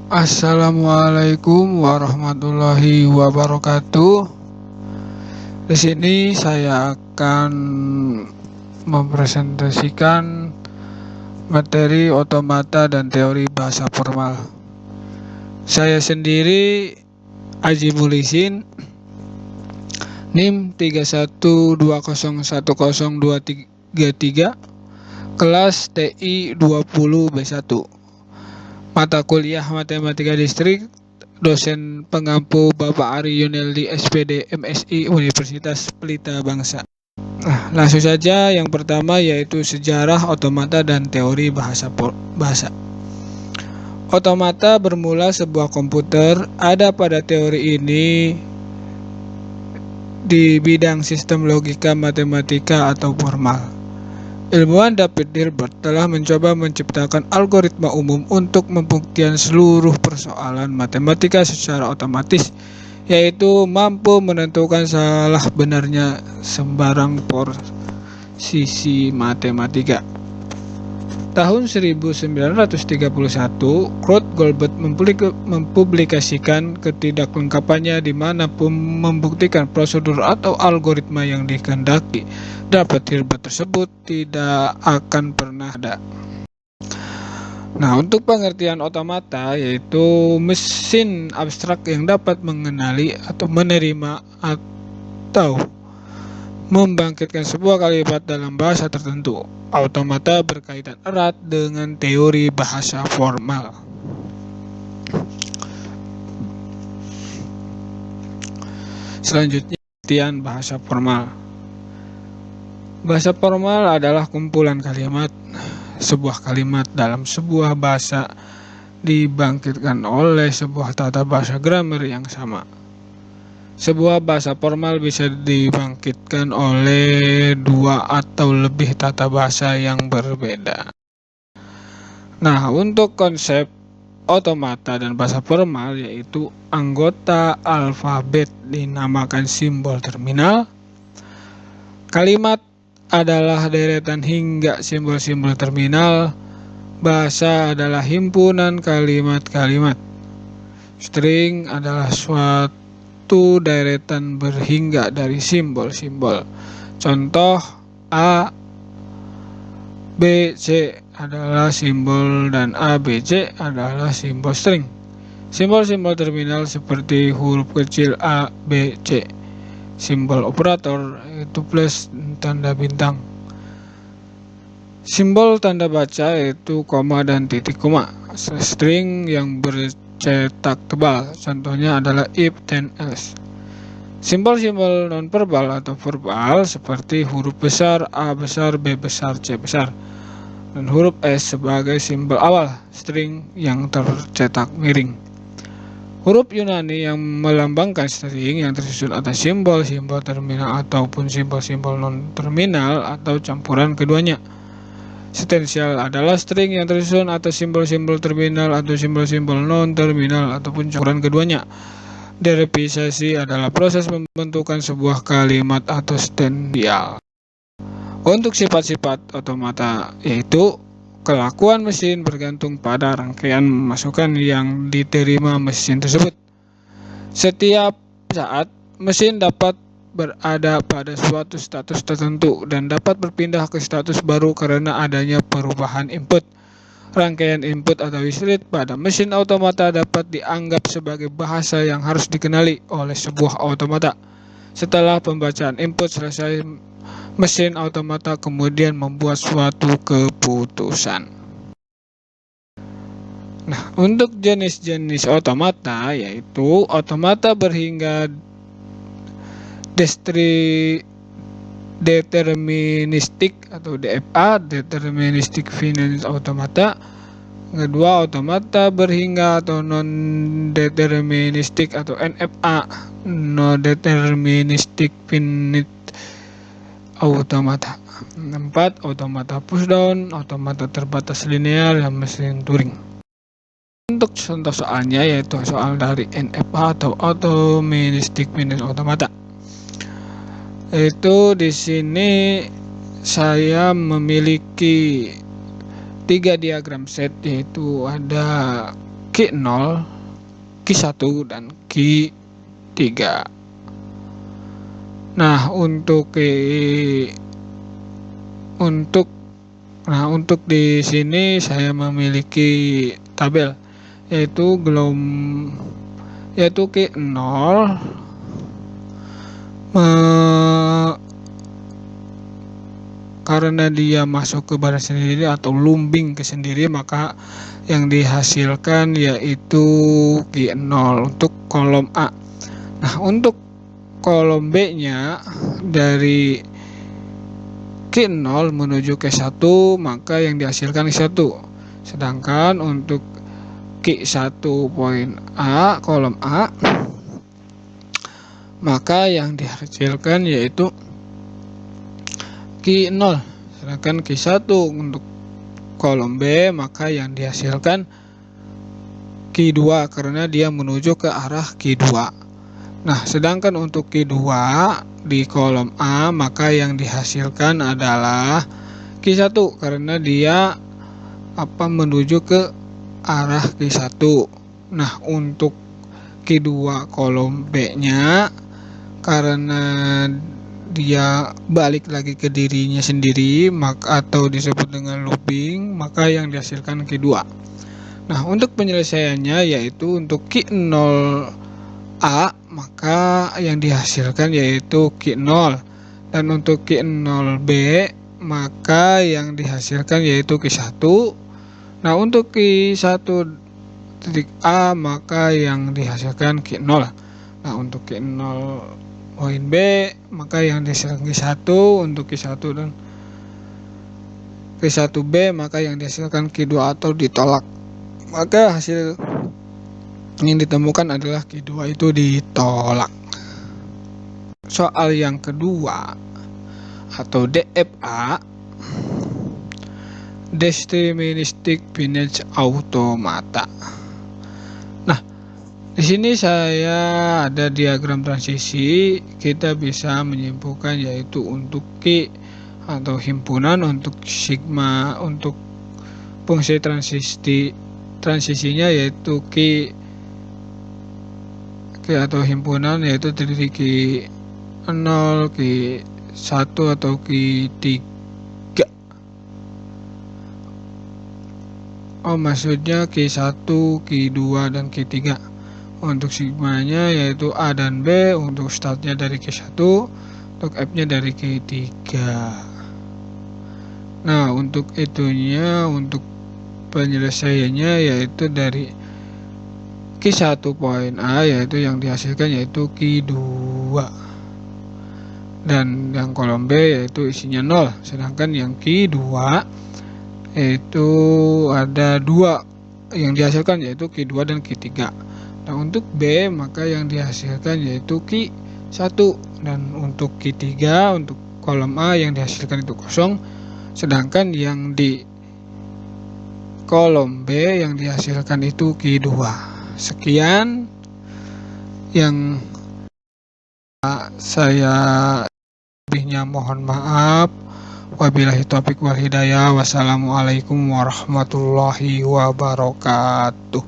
Assalamualaikum warahmatullahi wabarakatuh. Di sini saya akan mempresentasikan materi otomata dan teori bahasa formal. Saya sendiri Aji Mulisin, NIM 31201023, kelas TI 20B1. Mata kuliah Matematika Distrik, dosen pengampu Bapak Ari Yuneldi SPD MSI Universitas Pelita Bangsa. Langsung saja, yang pertama yaitu sejarah otomata dan teori bahasa. Otomata bermula sebuah komputer. Ada pada teori ini di bidang sistem logika matematika atau formal. Ilmuwan David Hilbert telah mencoba menciptakan algoritma umum untuk pembuktian seluruh persoalan matematika secara otomatis, yaitu mampu menentukan salah benarnya sembarang posisi matematika. Tahun 1931, Kurt Goldberg mempublikasikan ketidaklengkapannya di mana membuktikan prosedur atau algoritma yang dikehendaki dapat Hilbert tersebut tidak akan pernah ada. Untuk pengertian otomata, yaitu mesin abstrak yang dapat mengenali atau menerima atau membangkitkan sebuah kalimat dalam bahasa tertentu. Otomata berkaitan erat dengan teori bahasa formal. Selanjutnya, pengertian bahasa formal. Bahasa formal adalah kumpulan kalimat. Sebuah kalimat dalam sebuah bahasa dibangkitkan oleh sebuah tata bahasa grammar yang sama. Sebuah bahasa formal bisa dibangkitkan oleh dua atau lebih tata bahasa yang berbeda. Untuk konsep otomata dan bahasa formal, yaitu anggota alfabet dinamakan simbol terminal. Kalimat adalah deretan hingga simbol-simbol terminal. Bahasa adalah himpunan kalimat-kalimat. String adalah suatu deretan berhingga dari simbol-simbol. Contoh A, B, C adalah simbol dan A, B, C adalah simbol string. Simbol-simbol terminal seperti huruf kecil A, B, C. Simbol operator itu plus tanda bintang. Simbol tanda baca itu koma dan titik koma. String yang bercetak tebal, contohnya adalah if then else. Simbol-simbol nonverbal atau verbal seperti huruf besar A besar, B besar, C besar, dan huruf S sebagai simbol awal string yang tercetak miring. Huruf Yunani yang melambangkan string yang tersusun atas simbol-simbol terminal ataupun simbol-simbol non-terminal atau campuran keduanya. Stensial adalah string yang tersusun atas simbol-simbol terminal atau simbol-simbol non-terminal ataupun campuran keduanya. Derivisasi adalah proses pembentukan sebuah kalimat atau stensial. Untuk sifat-sifat otomata, yaitu kelakuan mesin bergantung pada rangkaian masukan yang diterima mesin tersebut. Setiap saat, mesin dapat berada pada suatu status tertentu dan dapat berpindah ke status baru karena adanya perubahan input. Rangkaian input atau street pada mesin otomata dapat dianggap sebagai bahasa yang harus dikenali oleh sebuah otomata. Setelah pembacaan input selesai, mesin otomata kemudian membuat suatu keputusan. Untuk jenis-jenis otomata, yaitu otomata berhingga deterministik atau DFA, deterministic finite automata. Kedua, otomata berhingga atau non-deterministic atau NFA, non-deterministic finite automata. 4. Otomata pushdown, otomata terbatas linear, dan mesin Turing. Untuk contoh soalnya, yaitu soal dari NFA atau deterministic finite automata. Itu di sini saya memiliki 3 diagram set, yaitu ada Q0, Q1 dan Q3. Nah, untuk di sini saya memiliki tabel yaitu Q0 karena dia masuk ke baris sendiri atau lumbing ke sendiri, maka yang dihasilkan yaitu Q0 untuk kolom A. Nah, untuk kolom B-nya dari Q0 menuju Q1, maka yang dihasilkan Q1. Sedangkan untuk Q1 poin A, kolom A, maka yang dihasilkan yaitu Q0. Sedangkan Q1 untuk kolom B, maka yang dihasilkan Q2 karena dia menuju ke arah Q2. Nah, sedangkan untuk Q2 di kolom A, maka yang dihasilkan adalah Q1 karena dia menuju ke arah Q1. Nah, untuk Q2 kolom B-nya karena dia balik lagi ke dirinya sendiri, atau disebut dengan looping, maka yang dihasilkan Q2. Nah, untuk penyelesaiannya yaitu untuk Q0A, maka yang dihasilkan yaitu Q0, dan untuk Q0B, maka yang dihasilkan yaitu Q1. Nah, untuk Q1.A, maka yang dihasilkan Q0. Nah, untuk Q0 poin B, maka yang dihasilkan Q1. Untuk Q1 dan Q1B, maka yang dihasilkan Q2 atau ditolak. Maka hasil yang ditemukan adalah Q2 itu ditolak. Soal yang kedua atau DFA, Deterministic Finite Automata. Nah, di sini saya ada diagram transisi. Kita bisa menyimpulkan yaitu untuk Q atau himpunan, untuk sigma, untuk fungsi transisinya yaitu Q atau himpunan yaitu terdiri Q0, Q1 atau Q3. Maksudnya Q1, Q2 dan Q3. Untuk sigmanya yaitu A dan B, untuk startnya dari Q1, untuk F-nya dari Q3. Nah, untuk itunya, untuk penyelesaiannya yaitu dari Q1 poin A, yaitu yang dihasilkan yaitu Q2, dan yang kolom B yaitu isinya 0. Sedangkan yang Q2 yaitu ada 2 yang dihasilkan yaitu Q2 dan Q3. Nah, untuk B, maka yang dihasilkan yaitu Q1, dan untuk Q3, untuk kolom A yang dihasilkan itu kosong. Sedangkan yang di kolom B yang dihasilkan itu Q2. Sekian yang saya lebihnya mohon maaf. Wabillahi taufiq wal hidayah. Wassalamualaikum warahmatullahi wabarakatuh.